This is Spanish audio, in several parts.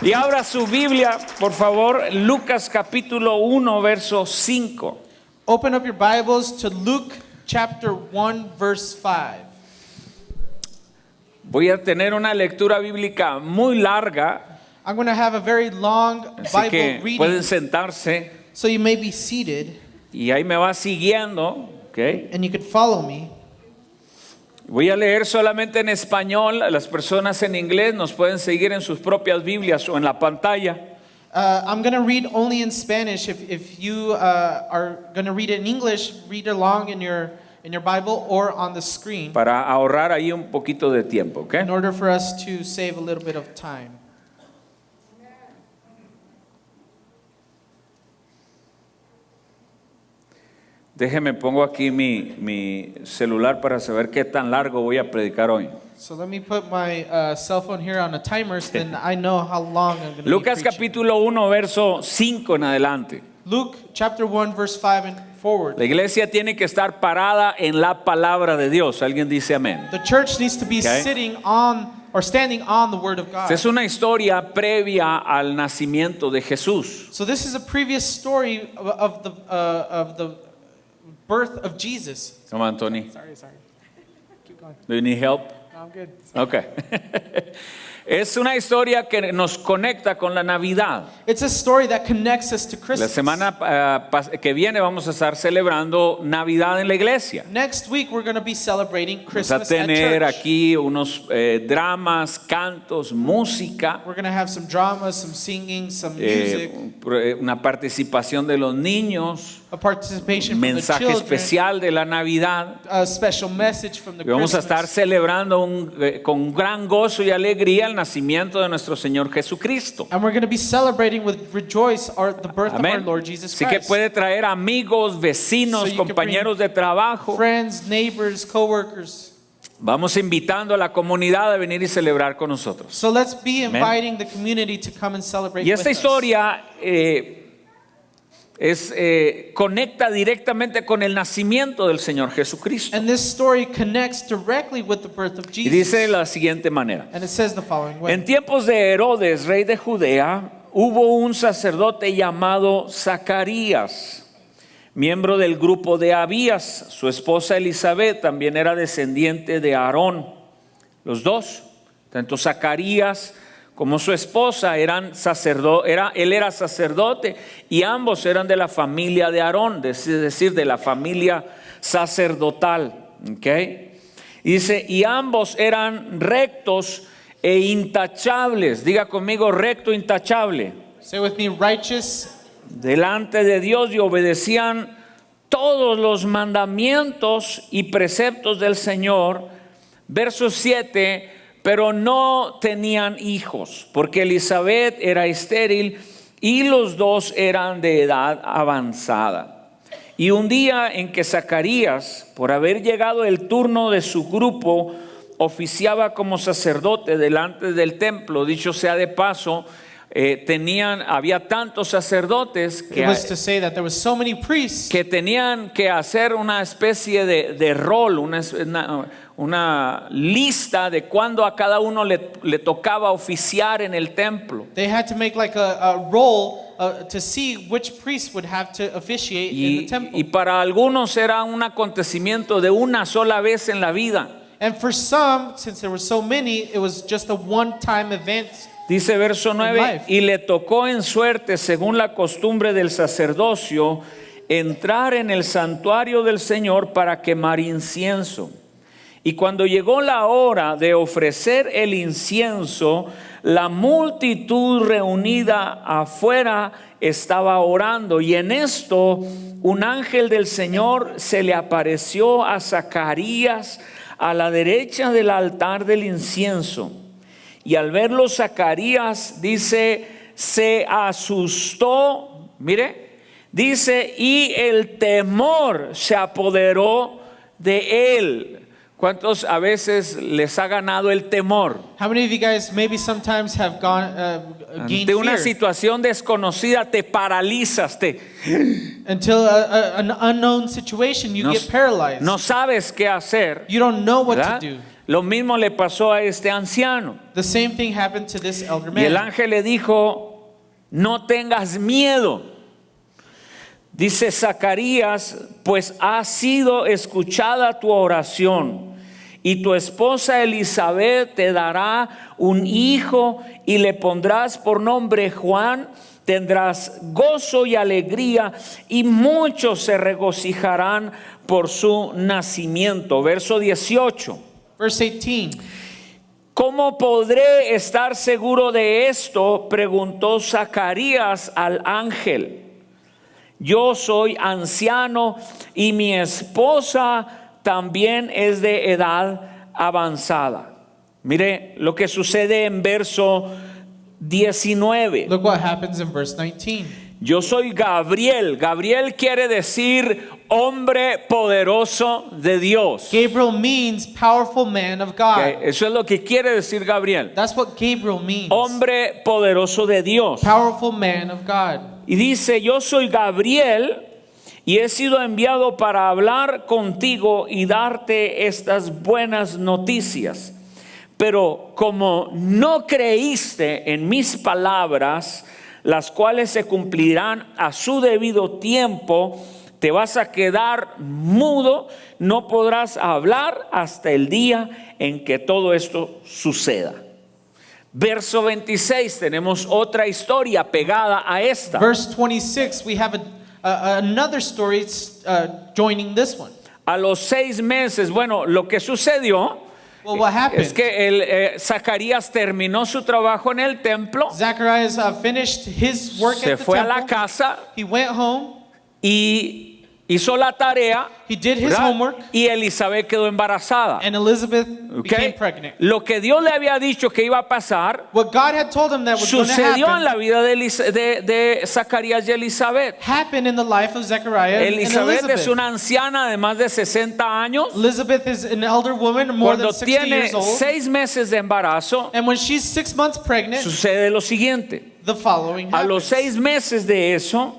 Y abra su Biblia, por favor, Lucas capítulo 1, verso 5. Open up your Bibles to Luke chapter 1, verse 5. Voy a tener una lectura bíblica muy larga, I'm going to have a very long así Bible que reading, pueden sentarse so you may be seated y ahí me va siguiendo, ¿ok? and you could follow me. Voy a leer solamente en español. Las personas en inglés nos pueden seguir en sus propias Biblias o en la pantalla. I'm going to read only in Spanish. If you are going to read it in English, read along in your Bible or on the screen, Para ahorrar ahí un poquito de tiempo, ¿ok? in order for us to save a little bit of time. Déjeme, pongo aquí mi celular para saber qué tan largo voy a predicar hoy. So let me put my cell phone here on a timer, so then I know how long I'm going to Lucas be preaching. capítulo 1, verso 5 en adelante. Luke chapter 1, verse 5 and forward. La iglesia tiene que estar parada en la palabra de Dios. ¿Alguien dice amén? The church needs to be Okay. sitting on or standing on the word of God. Esta es una historia previa al nacimiento de Jesús. So this is a previous story of the birth of Jesus. Come on, Tony. Sorry. Keep going. Do you need help? No, I'm good. Okay. Es una historia que nos conecta con la Navidad. It's a story that connects us to La Christmas. semana que viene vamos a estar celebrando Navidad en la iglesia. Next week we're going to be celebrating Vamos a Christmas at tener church. aquí unos dramas, cantos, música, We're going to have some drama, some singing, some music, una participación de los niños, a participation un from the mensaje children, especial de la Navidad. a special message from the Y vamos a estar Christmas. celebrando con gran gozo y alegría el nacimiento de nuestro Señor Jesucristo. And we're going to be celebrating with rejoice the birth of our Amén. Lord Jesus Así que Christ. puede traer amigos, vecinos, So you can compañeros de trabajo. Friends, neighbors, co-workers. Vamos invitando a la comunidad a venir y celebrar con nosotros. So let's be Amen. inviting the community to come and celebrate Y with esta us. historia conecta directamente con el nacimiento del Señor Jesucristo. And this story connects directly with the birth of Y dice de Jesus. la siguiente manera. And it says the following way. En tiempos de Herodes, rey de Judea, hubo un sacerdote llamado Zacarías, miembro del grupo de Abías. Su esposa Elizabeth también era descendiente de Aarón. Los dos, tanto Zacarías como su esposa él era sacerdote y ambos eran de la familia de Aarón, es decir, de la familia sacerdotal. ¿Okay? Dice, y ambos eran rectos e intachables. Diga conmigo, recto, intachable. Say with me, righteous Delante de Dios, y obedecían todos los mandamientos y preceptos del Señor. Verso 7, pero no tenían hijos, porque Elizabeth era estéril y los dos eran de edad avanzada. Y un día en que Zacarías, por haber llegado el turno de su grupo, oficiaba como sacerdote delante del templo, dicho sea de paso, había tantos sacerdotes it was to say that there was so many priests que tenían que hacer una especie de rol, una lista de cuándo a cada uno le tocaba oficiar en el templo. they had to make like a roll to see which priest would have to officiate in the temple. Y para algunos era un acontecimiento de una sola vez en la vida. And for some, since there were so many, it was just a one-time event. Dice verso 9, life. y le tocó en suerte, según la costumbre del sacerdocio, entrar en el santuario del Señor para quemar incienso. Y cuando llegó la hora de ofrecer el incienso, la multitud reunida afuera estaba orando. Y en esto un ángel del Señor se le apareció a Zacarías a la derecha del altar del incienso. Y al verlo Zacarías, dice, se asustó, mire, dice, y el temor se apoderó de él. ¿Cuántos a veces les ha ganado el temor? How many of you guys maybe sometimes have gained Ante una fear situación desconocida te paralizas, until an unknown situation you get paralyzed. no sabes qué hacer. You don't know what ¿Verdad? to do. Lo mismo le pasó a este anciano. The same thing happened to this elder Y el man. ángel le dijo, no tengas miedo. Dice Zacarías, pues ha sido escuchada tu oración y tu esposa Elizabeth te dará un hijo y le pondrás por nombre Juan. Tendrás gozo y alegría y muchos se regocijarán por su nacimiento. Verso 18. Verse 18. ¿Cómo podré estar seguro de esto?, preguntó Zacarías al ángel. Yo soy anciano y mi esposa también es de edad avanzada. Mire lo que sucede en verso 19. Look what happens in verse 19. Yo soy Gabriel. Gabriel quiere decir hombre poderoso de Dios. Gabriel means powerful man of God. Okay, eso es lo que quiere decir Gabriel. That's what Gabriel means. Hombre poderoso de Dios. Powerful man of God. Y dice, yo soy Gabriel y he sido enviado para hablar contigo y darte estas buenas noticias. Pero como no creíste en mis palabras, las cuales se cumplirán a su debido tiempo, te vas a quedar mudo, no podrás hablar hasta el día en que todo esto suceda. Verso 26, tenemos otra historia pegada a esta. Verse 26, we have another story joining this one. A los 6 meses, bueno, lo que sucedió Well, what happened? es que Zacarías terminó su trabajo en el templo, Zacharias finished his work se at the fue a la temple. casa He went home. y hizo la tarea, He did his ¿verdad? homework. Y Elizabeth quedó embarazada. And Elizabeth ¿Ok? became pregnant. Lo que Dios le había dicho que iba a pasar What God had told him that was going to sucedió en happen la vida de Zacarías y Elizabeth. happened in the life of Zechariah and Elizabeth Elizabeth. es una anciana de más de 60 años. Elizabeth is an elder woman, more Cuando than 60 tiene years old. 6 meses de embarazo, And when she's 6 months pregnant, sucede lo siguiente. the following A los happens. 6 meses de eso,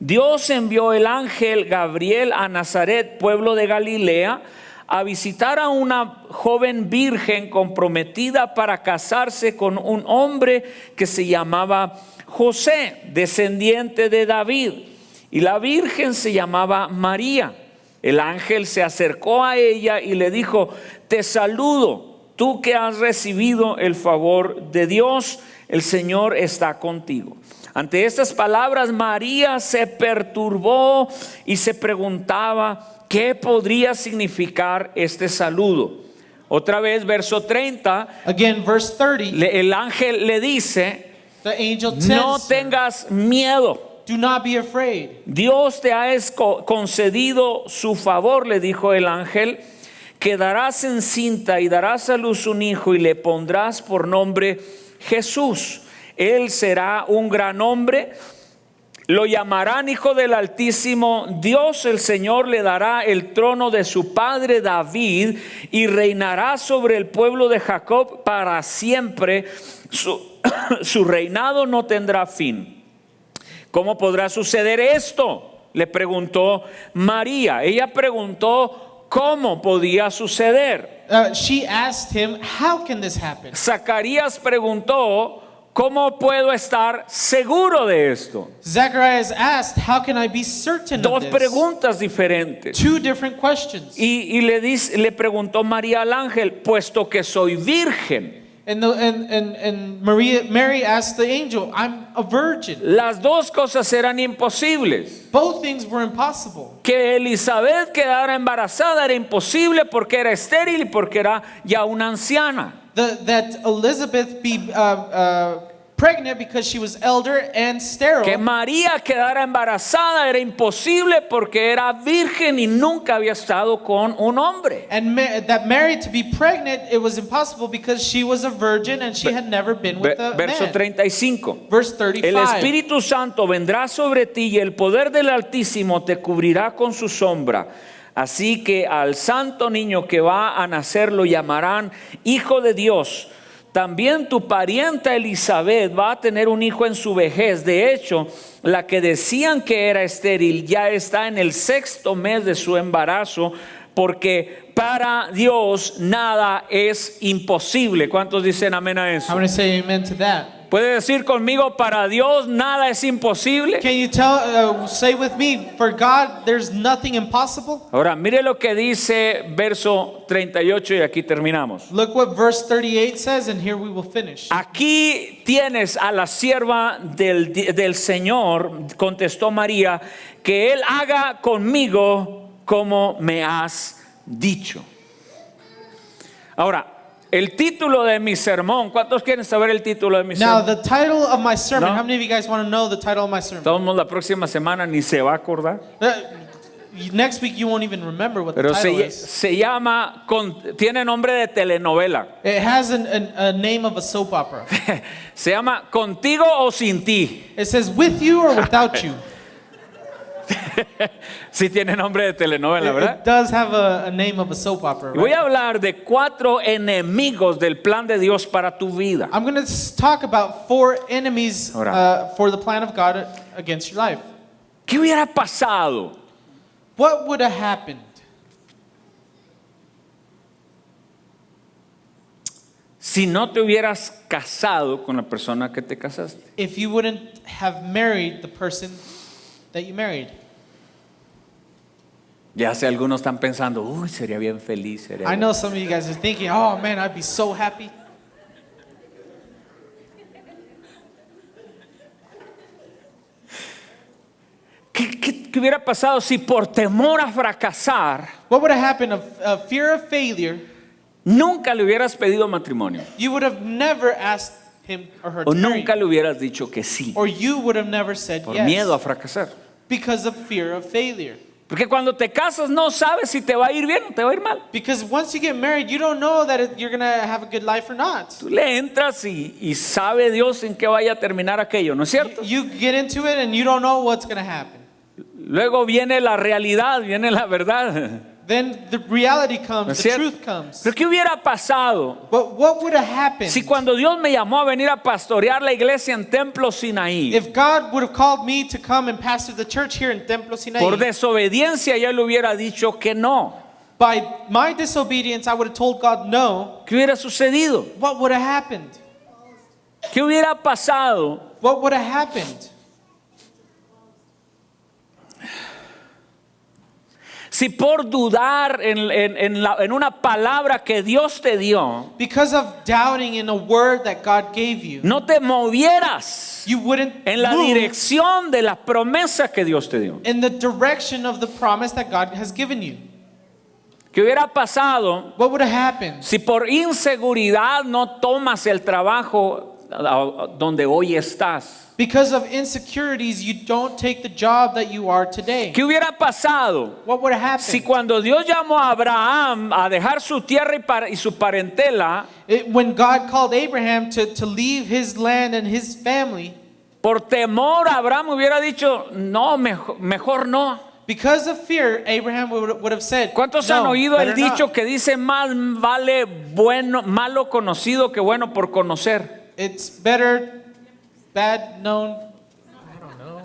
Dios envió el ángel Gabriel a Nazaret, pueblo de Galilea, a visitar a una joven virgen comprometida para casarse con un hombre que se llamaba José, descendiente de David. Y la virgen se llamaba María. El ángel se acercó a ella y le dijo, te saludo, tú que has recibido el favor de Dios, el Señor está contigo. Ante estas palabras, María se perturbó y se preguntaba qué podría significar este saludo. Otra vez, verso 30, Again, verse 30, el ángel le dice, the angel no tells her, tengas miedo. do not be afraid. Dios te ha concedido su favor, le dijo el ángel, quedarás encinta y darás a luz un hijo y le pondrás por nombre Jesús. Él será un gran hombre, lo llamarán Hijo del Altísimo. Dios el Señor le dará el trono de su padre David y reinará sobre el pueblo de Jacob para siempre. Su reinado no tendrá fin. ¿Cómo podrá suceder esto?, le preguntó María. Ella preguntó cómo podía suceder. She asked him, how can this happen? Zacarías preguntó, ¿cómo puedo estar seguro de esto? Zacharias asked, how can I be certain of Dos this? preguntas diferentes. Two different questions. Y le preguntó María al ángel, puesto que soy virgen. And Mary asked the angel, I'm a virgin. Las dos cosas eran imposibles. Both things were impossible. Que Elizabeth quedara embarazada era imposible porque era estéril y porque era ya una anciana. That Elizabeth be pregnant because she was elder and sterile. Que María quedara embarazada era imposible porque era virgen y nunca había estado con un hombre. And that Mary to be pregnant, it was impossible because she was a virgin and she had never been with a Verso man. 35. Verse El 35. Espíritu Santo vendrá sobre ti y el poder del Altísimo te cubrirá con su sombra. Así que al santo niño que va a nacer lo llamarán Hijo de Dios. También tu parienta Elizabeth va a tener un hijo en su vejez. De hecho, la que decían que era estéril ya está en el 6º mes de su embarazo, porque para Dios nada es imposible. ¿Cuántos dicen amén a I'm eso? going to say amen to that. ¿Puede decir conmigo, para Dios nada es imposible? Can you say with me, for God, there's nothing impossible? Ahora, mire lo que dice verso 38 y aquí terminamos. Look what verse 38 says, and here we will finish. Aquí tienes a la sierva del Señor, contestó María, que Él haga conmigo como me has dicho. Ahora, el título de mi sermón, ¿cuántos quieren saber el título de mi Now, sermón? the title of my sermon, No. how many of you guys want to know the title of my sermon? Todos la próxima semana ni se va a acordar. Next week, you won't even remember what the Pero title is. se llama, tiene nombre de telenovela. It has a name of a soap opera. Se llama Contigo o Sin Ti. It says, with you or without you. Sí tiene nombre de telenovela, ¿verdad? It does have a name of a soap opera. Y voy Right? a hablar de 4 enemigos del plan de Dios para tu vida. I'm going to talk about 4 enemies Ahora. for the plan of God against your life. ¿Qué hubiera pasado What would have happened si no te hubieras casado con la persona que te casaste? if you wouldn't have married the person that you married? Ya sé, algunos están pensando, uy, sería bien feliz. Sería I bien". know some of you guys are thinking, oh man, I'd be so happy. ¿Qué hubiera pasado si por temor a fracasar What would have happened of fear of failure? nunca le hubieras pedido matrimonio? You would have never asked him or her O to marry nunca you. le hubieras dicho que sí, Or you would have never said por yes miedo a fracasar. because of fear of failure. Porque cuando te casas no sabes si te va a ir bien o te va a ir mal. Because once you get married, you don't know that you're going to have a good life or not. Tú le entras y sabe Dios en qué vaya a terminar aquello, ¿no es cierto? You get into it and you don't know what's going to happen. Luego viene la realidad, viene la verdad. Then the reality ¿No comes, es the cierto? truth comes. Pero ¿qué hubiera pasado But what would have happened si cuando Dios me llamó a venir a pastorear la iglesia en Templo Sinaí, if God would have called me to come and pastor the church here in Templo Sinai? por desobediencia ya le hubiera dicho que no? By my disobedience, I would have told God no. ¿Qué hubiera sucedido? What would have happened? ¿Qué hubiera pasado What would have happened? si por dudar en una palabra que Dios te dio, Because of doubting in a word that God gave you, no te movieras you wouldn't en la move dirección de la promesa que Dios te dio? in the direction of the promise that God has given you? ¿Qué hubiera pasado What would have happened si por inseguridad no tomas el trabajo donde hoy estás? because of insecurities you don't take the job that you are today? ¿Qué hubiera pasado What would have si happened cuando Dios llamó a Abraham a dejar su tierra y su parentela, when God called Abraham to leave his land and his family? por temor Abraham hubiera dicho, no, mejor no? Because of fear, Abraham would have said, ¿Cuántos no, han oído el better dicho not. que dice más vale malo conocido que bueno por conocer? It's better bad known. I don't know.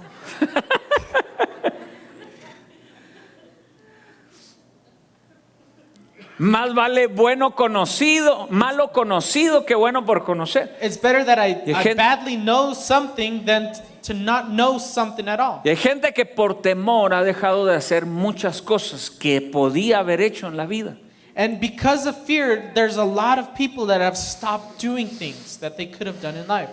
Más vale malo conocido que bueno por conocer. It's better that I gente- badly know something than to not know something at all. Y hay gente que por temor ha dejado de hacer muchas cosas que podía haber hecho en la vida. And because of fear, there's a lot of people that have stopped doing things that they could have done in life.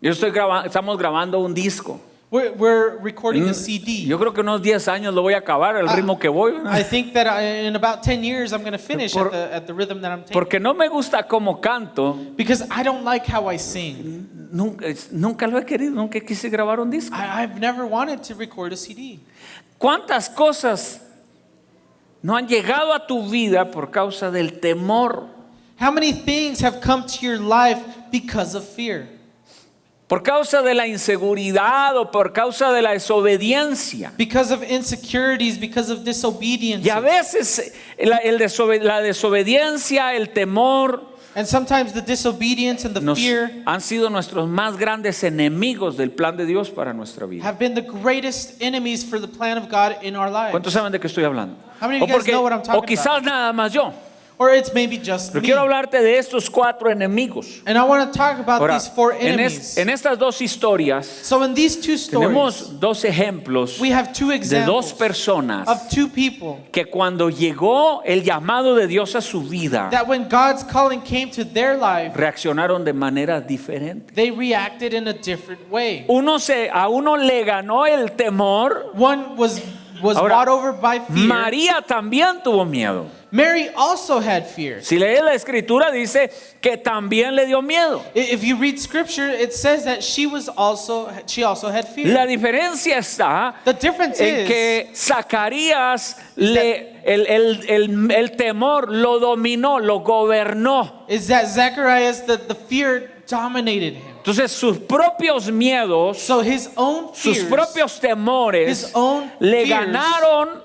Estamos grabando un disco. We're recording a CD. Yo creo que unos 10 años lo voy a acabar al ritmo que voy. I think that in about 10 years I'm going to finish at the rhythm that I'm taking. Porque no me gusta cómo canto. Because I don't like how I sing. Nunca lo he querido, nunca quise grabar un disco. I've never wanted to record a CD. ¿Cuántas cosas no han llegado a tu vida por causa del temor? How many things have come to your life because of fear? Por causa de la inseguridad o por causa de la desobediencia. Because of insecurities, because of disobedience. Y a veces la desobediencia, el temor And sometimes the disobedience and the fear han sido nuestros más grandes enemigos del plan de Dios para nuestra vida. have been the greatest enemies for the plan of God in our lives. ¿Cuántos saben de qué estoy hablando? How many of you guys know what I'm talking O quizás nada más yo. Or it's maybe just Pero me. quiero hablarte de estos 4 enemigos. And I want to talk about Ahora, these 4 en enemies. estas 2 historias So in these 2 stories, tenemos 2 ejemplos we have 2 de 2 examples personas of 2 people que cuando llegó el llamado de Dios a su vida, that when God's calling came to their life, reaccionaron de manera diferente. they reacted in a different way. A uno le ganó el temor. One was Ahora, bought over by fear. María también tuvo miedo. Mary also had fear. Si lees la escritura dice que también le dio miedo. If you read scripture, it says that she also had fear. La diferencia está The difference en is que Zacarías el temor lo dominó, lo gobernó. that Zacharias, the fear dominated him. Entonces sus propios miedos, So his own sus fears, propios temores his own le fears ganaron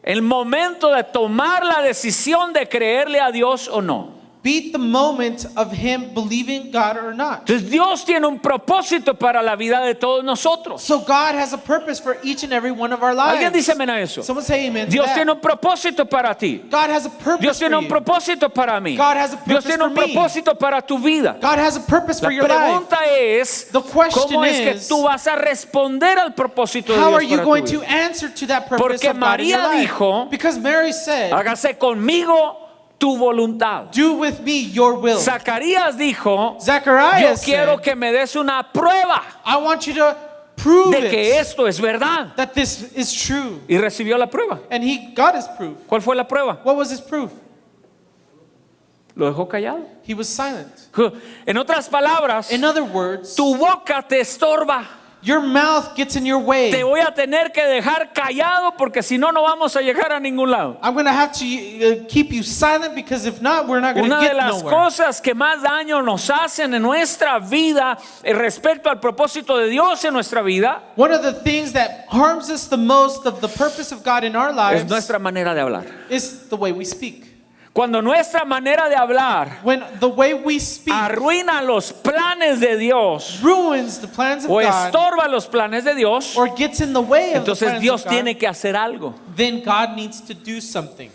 el momento de tomar la decisión de creerle a Dios o no. beat the moment of him believing God or not. Entonces Dios tiene un propósito para la vida de todos nosotros. So God has a purpose for each and every one of our lives. Alguien dice amén a eso. Someone say amen to Dios that. tiene un propósito para ti. God has a purpose Dios tiene for un you. propósito para mí. God has a Dios purpose tiene un for me. propósito para tu vida. God has a purpose for La your life. pregunta es, The question ¿cómo es que is, tú vas a responder al propósito de How are Dios you para tu going vida? to answer to that purpose Porque of God in your María life? dijo, Because Mary said, Hágase conmigo tu voluntad. do with me your will. Zacarías dijo, yo Zacharias quiero said, que me des una prueba I want you to prove de que it, esto es verdad. that this is true. Y recibió la prueba. And he got his proof. ¿Cuál fue la prueba? What was his proof? Lo dejó callado. He was silent. En otras palabras, In other words, tu boca te estorba. your mouth gets in your way. Te voy a tener que dejar callado porque si no, no vamos a llegar a ningún lado. I'm going to have to keep you silent because if not, we're not going to Una de get las nowhere. cosas que más daño nos hacen en nuestra vida respecto al propósito de Dios en nuestra vida One of the things that harms us the most of the purpose of God in our es lives nuestra manera de hablar. is the way we speak. Cuando nuestra manera de hablar When the way we speak arruina los planes de Dios ruins the plans of o God estorba los planes de Dios, or gets in the way of the entonces plans Dios of God, tiene que hacer algo. then God needs to do something.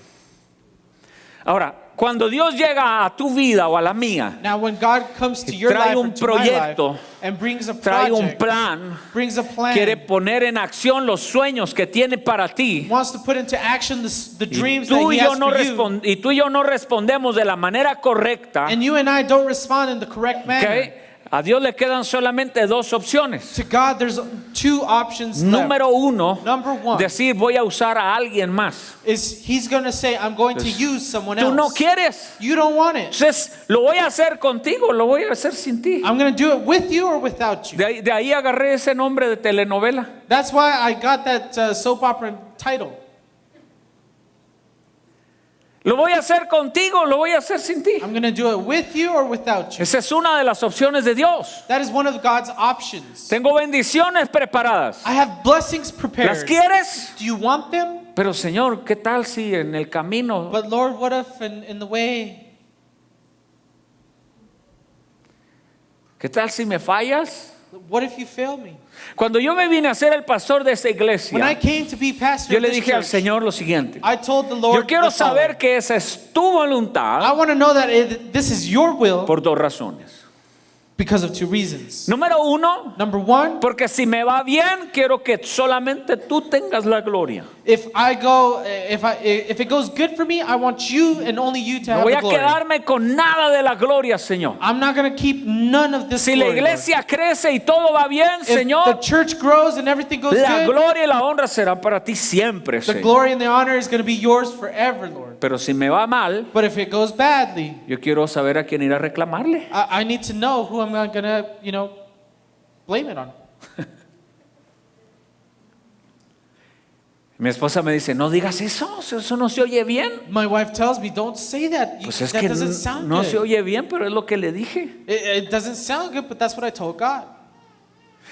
Ahora, cuando Dios llega a tu vida o a la mía, Now when God comes to Y your trae life un or to my proyecto, life and brings a trae un project, plan, brings a plan, quiere poner en acción los sueños que tiene para ti. wants to put into action the Y dreams that tú he y yo has no for you, y tú y yo no respondemos de la manera correcta. and you and I don't respond in the correct manner. ¿Ok? A Dios le quedan solamente 2 opciones. To God, there's 2 options Número left. 1, Number 1 decir voy a usar a alguien más. is he's going to say, I'm going to use someone Tú no else. quieres. You don't want it. Entonces, lo voy a hacer contigo, lo voy a hacer sin ti. I'm going to do it with you or without you. De ahí agarré ese nombre de telenovela. That's why I got that soap opera title. Lo voy a hacer contigo, lo voy a hacer sin ti. I'm going to do it with you or without you. Esa es una de las opciones de Dios. That is one of God's options. Tengo bendiciones preparadas. I have blessings ¿Las prepared. quieres? Do you want them? Pero Señor, ¿qué tal si en el camino But Lord, what if in the way? ¿Qué tal si me fallas? What if you fail me? Cuando yo me vine a ser el pastor de esta When I iglesia, came to be pastor yo of le this dije al church, Señor lo siguiente. I told the Lord Yo quiero the following. saber que esa es tu I voluntad want to know that this is your will por 2 razones. because of 2 reasons. Número 1, Number 1, porque si me va bien, quiero que solamente tú tengas la gloria. if it goes good for me, I want you and only you to No have voy the a glory. quedarme con nada de la gloria, Señor. I'm not going to keep none of this Si la glory, iglesia crece y todo va bien, Lord. If the Señor, church grows and everything goes la good, gloria y la honra serán para ti siempre, the Señor. glory and the honor is going to be yours forever, Lord. Pero si me va mal, But if it goes badly, yo quiero saber a quién ir a reclamarle. I need to know who I'm going to, blame it on. Mi esposa me dice, no digas eso no se oye bien. My wife tells me, don't say that. Pues es That que doesn't sound no good. se oye bien, pero es lo que le dije. It doesn't sound good, but that's what I told God.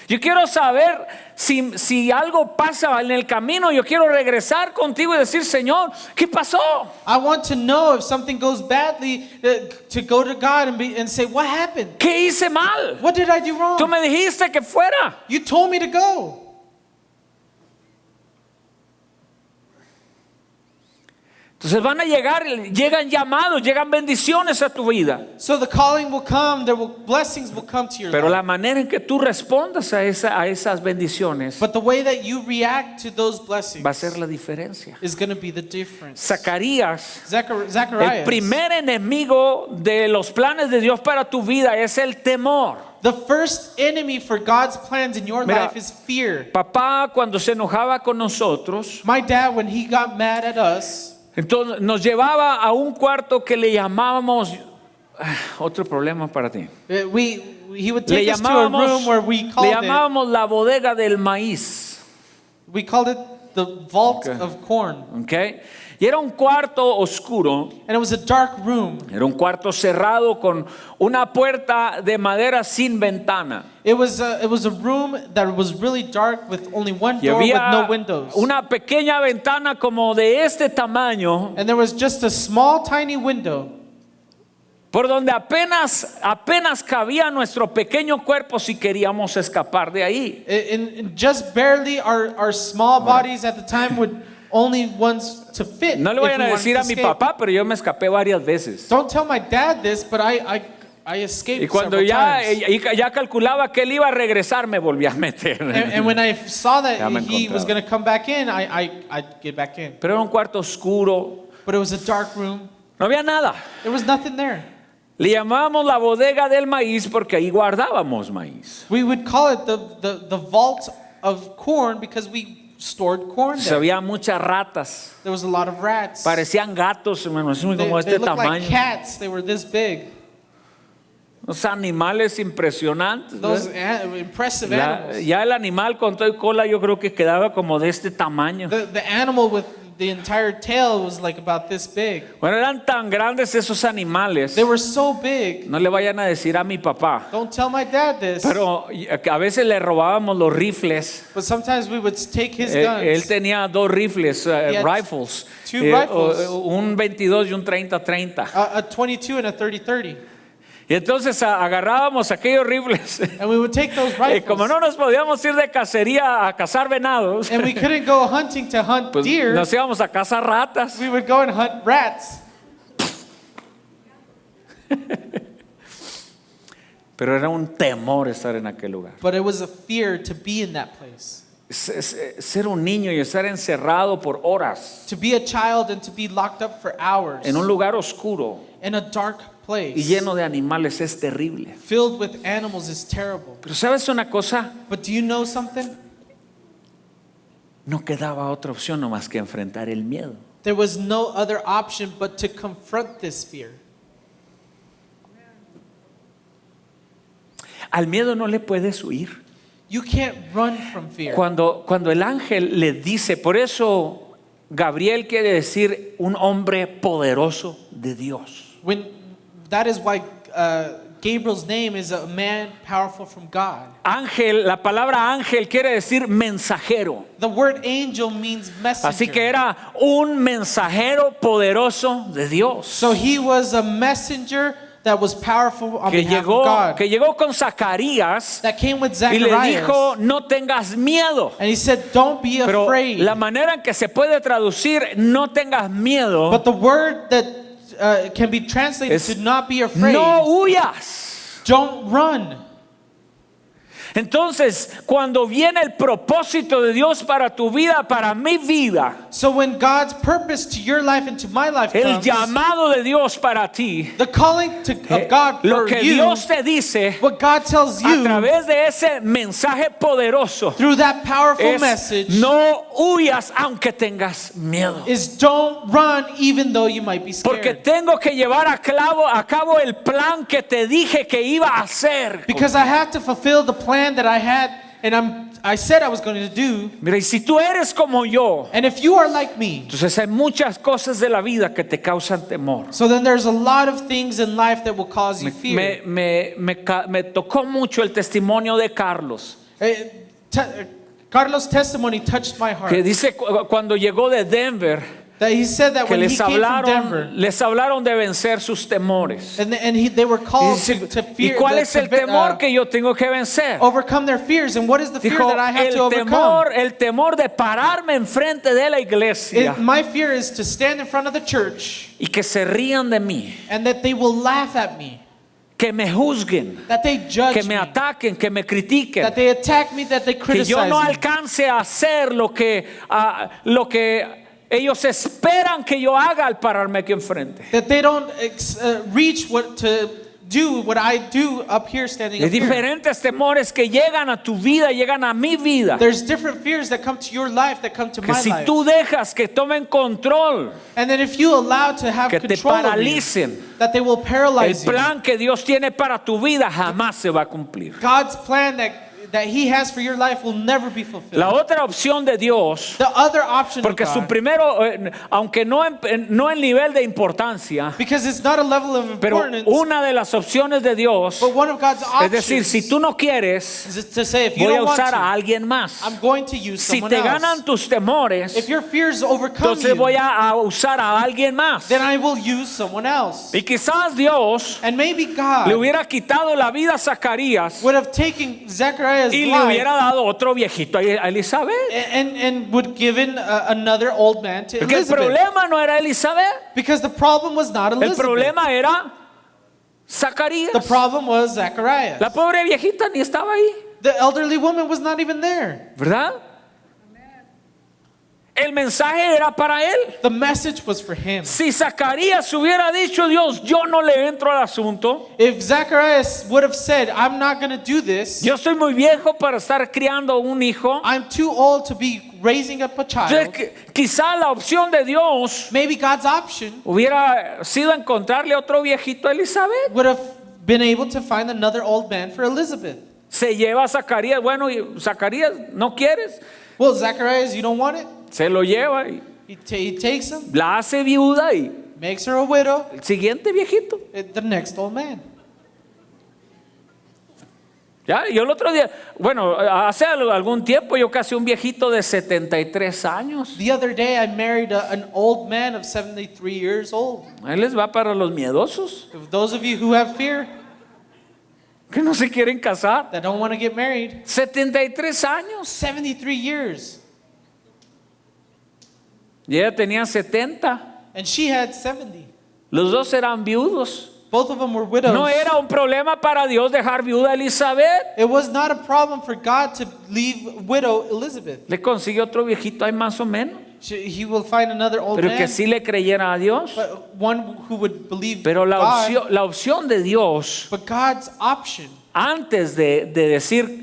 Yo quiero saber si algo pasa en el camino. Yo quiero regresar contigo y decir, Señor, ¿qué pasó? I want to know if something goes badly, to go to God and say, what happened? ¿Qué hice mal? What did I do wrong? Tú me dijiste que fuera. You told me to go. Entonces llegan llamados, llegan bendiciones a tu vida. So the calling will come, blessings will come to your Pero life. la manera en que tú respondas a esas bendiciones But the way that you react to those blessings va a ser la diferencia. is going to be the difference. Zacarías, el Zacharias, primer enemigo de los planes de Dios para tu vida es el temor. the first enemy for God's plans in your Mira, life is fear. Papá, cuando se enojaba con nosotros, My dad, when he got mad at us, entonces nos llevaba a un cuarto que le llamábamos otro problema para ti. he would Le take us to a room where le llamábamos la bodega del maíz, we called it the vault Okay. of corn. ¿ok? Y era un cuarto oscuro, And it was a dark room. era un cuarto cerrado con una puerta de madera sin ventana. It was a room that was really dark with only one Y door with había no windows. una pequeña ventana como de este tamaño, And there was just a small tiny window por donde apenas cabía nuestro pequeño cuerpo si queríamos escapar de ahí. and just barely our small bodies at the time would only ones to fit. No le if vayan we a wanted decir to a mi escape. papá, pero yo me escapé varias veces. Don't tell my dad this, but I escaped Y cuando several ya, times. ya calculaba que él iba a regresar, me volví a meter. And when I saw that Ya me he was encontraba. going to come back in, I'd get back in. Pero era un cuarto oscuro, But it was a dark room. no había nada. There was nothing there. Le llamábamos la bodega del maíz porque ahí guardábamos maíz. We would call it the vault of corn because we stored corn Se there. había muchas ratas, There was a lot of rats. parecían gatos, hermano, así They como este looked like tamaño. cats. They were this big. Unos animales impresionantes. Those ¿verdad? impressive animals. Ya el animal con todo y cola yo creo que quedaba como de este tamaño. The animal with the entire tail was like about this big. Bueno, eran tan grandes esos animales. They were so big. No le vayan a decir a mi papá. Don't tell my dad this. Pero a veces le robábamos los rifles. But sometimes we would take his Él guns. tenía dos rifles, had rifles. two rifles. Un 22 y un 30-30. A 22 and a 30-30. Y entonces agarrábamos aquellos rifles. And we would take those Y rifles. como no nos podíamos ir de cacería a cazar venados, And we couldn't go hunting to hunt pues deer. nos íbamos a cazar ratas. We would go and hunt rats. Pero era un temor estar en aquel lugar. But it was a fear to be in that place. Ser un niño y estar encerrado por horas To be a child and to be locked up for hours en un lugar oscuro in a dark place y lleno de animales es terrible. filled with animals is terrible. Pero ¿sabes una cosa? But do you know something? No quedaba otra opción nomás que enfrentar el miedo. There was no other option but to confront this fear. Al miedo no le puedes huir. You can't run from fear. Cuando el ángel le dice, por eso Gabriel quiere decir un hombre poderoso de Dios. That is why Gabriel's name is a man powerful from God. Ángel, la palabra ángel quiere decir mensajero. The word angel means messenger. Así que era un mensajero poderoso de Dios. So he was a messenger that was powerful on behalf of God. Que llegó con Zacarías That came with y le Zacharias. dijo, no tengas miedo. And he said, don't be Pero afraid. la manera en que se puede traducir no tengas miedo But the word that can be translated es to not be afraid. no huyas. Don't run. Entonces, cuando viene el propósito de Dios para tu vida, para mi vida, So when God's purpose to your life and to my life el comes, llamado de Dios para ti, the calling of God lo for que you, Dios te dice what God tells a you través de ese mensaje poderoso through that powerful es message no huyas aunque tengas miedo. is don't run even though you might be Porque scared. tengo que llevar a cabo el plan que te dije que iba a hacer. Because I have to fulfill the plan that I had and I said I was going to do. Mira, y si tú eres como yo, And if you are like me, entonces hay muchas cosas de la vida que te causan temor. so then there's a lot of things in life that will cause you fear. Me tocó mucho el testimonio de Carlos. Carlos' testimony touched my heart. Que dice cuando llegó de Denver, That he said that que when he came from Denver, les hablaron de vencer sus temores. and they were Y, called dice, to ¿y fear, cuál es el temor to que yo tengo que vencer? overcome their fears. And what is the fear Dijo, that I have to overcome? el temor de pararme enfrente de la iglesia My fear is to stand in front of the church y que se rían de mí, and that they will laugh at me, que me juzguen, that they judge que me me, ataquen, que me critiquen, that they attack me, that they que yo criticize no me, alcance a hacer lo que ellos esperan que yo haga al pararme aquí enfrente. that they don't reach what I do up here standing Hay up here. diferentes temores que llegan a tu vida, llegan a mi vida. There's different fears that come to your life, that come to Que my si life. tú dejas que tomen control, And then if you allow to have que te control of you, paralicen, that they will el paralyze you. plan que Dios tiene para tu vida jamás se va a cumplir. God's plan that He has for your life will never be fulfilled. La otra opción de Dios, The other option porque of su God, primero, aunque no en nivel de importancia, because it's not a level of pero importance, una de las opciones de Dios, but one of God's es options decir, si tú no quieres, is to say, if you voy a don't want usar a to, alguien más. I'm going to use Si someone te else. ganan tus temores, If your fears overcome entonces you, voy a usar a alguien más. then I will use someone else. Y quizás Dios And maybe God le hubiera quitado la vida a Zacarías would have taken Zechariah's y le life hubiera dado otro viejito a Elizabeth. and would given another old man to Porque el Elizabeth. problema no era Elizabeth, Because the problem was not el Elizabeth. problema era The Zacarías. problem was Zacharias. La pobre viejita ni estaba ahí, The elderly woman was not even there. ¿verdad? El mensaje era para él. The message was for him. Si Zacarías hubiera dicho, Dios, yo no le entro al asunto, If Zacharias would have said, I'm not going to do this, yo estoy muy viejo para estar criando un hijo, I'm too old to be raising up a entonces child, quizá la opción de Dios maybe God's option hubiera sido encontrarle otro viejito a Elizabeth. would have been able to find another old man for Elizabeth. Se lleva a Zacarías, bueno, y Zacarías, ¿no quieres? Well, Zacharias, you don't want it? Se lo lleva y He takes him, la hace viuda y makes her a widow, el siguiente viejito. the next old man. Ya, yo el otro día, bueno, hace algún tiempo yo casi un viejito de 73 años. The other day, I married an old man of 73 years old. Ahí les va para los miedosos If those of you who have fear, que no se quieren casar. that don't want to get married, 73 años. 73 years. Y ella tenía 70. And she had 70. Los dos eran viudos. Both of them were widows. No era un problema para Dios dejar viuda a Elizabeth. It was not a problem for God to leave widow Elizabeth. Le consiguió otro viejito ahí más o menos. He will find another old Pero man, que sí le creyera a Dios. but one who would believe Pero God. la opción de Dios, But God's option, antes de decir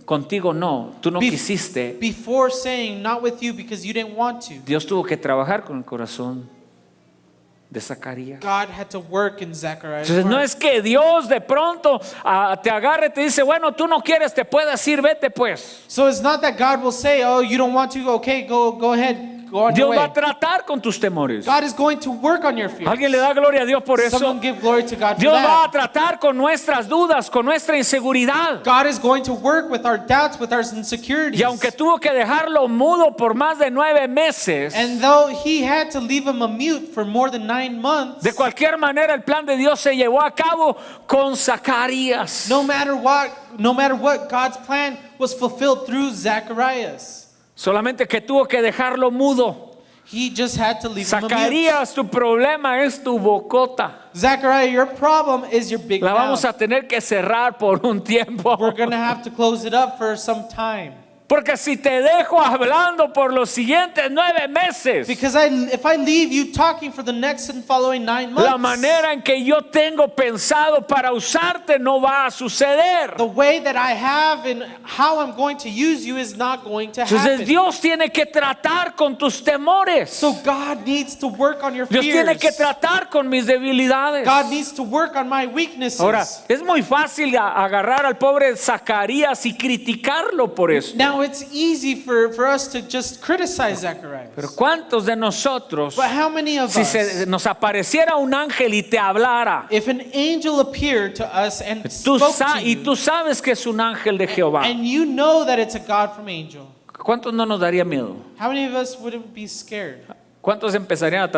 contigo no, tú no Bef- quisiste, before saying not with you because you didn't want to, Dios tuvo que trabajar con el corazón de Zacarías. God had to work in Zechariah's Entonces no heart. es que Dios de pronto te agarre y te dice, bueno, tú no quieres, te puedes ir, vete pues. So it's not that God will say, oh, you don't want to, okay, go ahead, go on your Dios way. va a tratar con tus temores. God is going to work on your fears. ¿Alguien le da gloria a Dios por eso? Someone give glory to God for Dios va a that. tratar con nuestras dudas, con nuestra inseguridad. God is going to work with our doubts, with our insecurities. Y aunque tuvo que dejarlo mudo por más de 9 meses, And though he had to leave him a mute for more than 9 months, de cualquier manera el plan de Dios se llevó a cabo con Zacarías. no matter what, God's plan was fulfilled through Zacharias. Solamente que tuvo que dejarlo mudo. He just had to leave him a mute. Zacarías, tu problema es tu bocota. Zachariah, your problem is your big La vamos a mouth. tener que cerrar por un tiempo. We're going to have to close it up for some time. Porque si te dejo hablando por los siguientes 9 meses, Because if I leave you talking for the next and following 9 months, la manera en que yo tengo pensado para usarte no va a suceder. the way that I have and how I'm going to use you is not going to Entonces happen. Dios tiene que tratar con tus temores. So God needs to work on your Dios fears. tiene que tratar con mis debilidades. God needs to work on my weaknesses. Ahora, es muy fácil agarrar al pobre Zacarías y criticarlo por eso. Now Now it's easy for us to just criticize Zacharias. Pero ¿cuántos de nosotros, But how many of si us, nos apareciera un ángel y te hablara, if an angel appeared to us and tú spoke to y you, tú sabes que es un ángel de Jehová, and you know that it's a God from angel, ¿cuántos no nos daría miedo? how many of us wouldn't be scared? ¿Cuántos empezarían a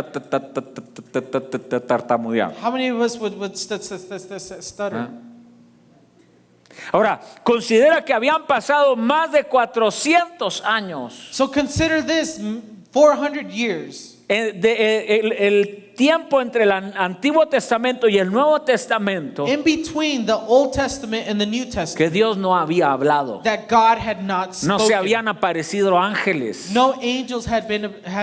tartamudear? How many of us would stutter? Ahora, considera que habían pasado más de 400 años. So consider this, 400 years. El tiempo entre el Antiguo Testamento y el Nuevo Testamento In between the Old Testament and the New que Testament, Dios no había hablado. that God had not No se spoken. habían aparecido ángeles. No angels had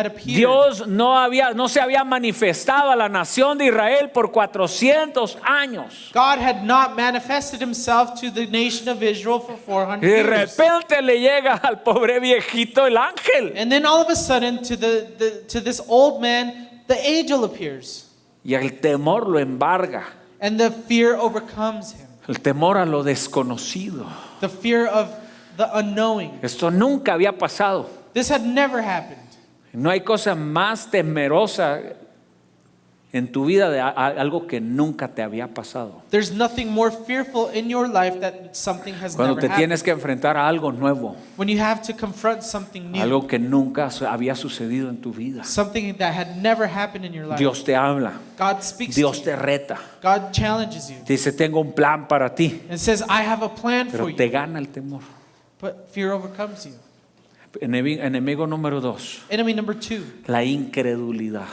appeared. Dios no se había manifestado a la nación de Israel por 400 años. God had not manifested himself to the nation of Israel for 400 Y de years. repente le llega al pobre viejito el ángel. And then all of a sudden to this old man, the angel appears. Y el temor lo embarga. And the fear overcomes him. El temor a lo desconocido. The fear of the unknowing. Esto nunca había pasado. This had never happened. No hay cosa más temerosa en tu vida de algo que nunca te había pasado. There's nothing more fearful in your life that something has Cuando never te happened. tienes que enfrentar a algo nuevo, When you have to confront something new, algo que nunca había sucedido en tu vida. something that had never happened in your life. Dios te habla, God speaks Dios to te you. reta, God challenges you te dice tengo un plan para ti, and says, I have a plan pero for te you. gana el temor. But fear overcomes you. Enemigo número 2, Enemy number 2, la incredulidad.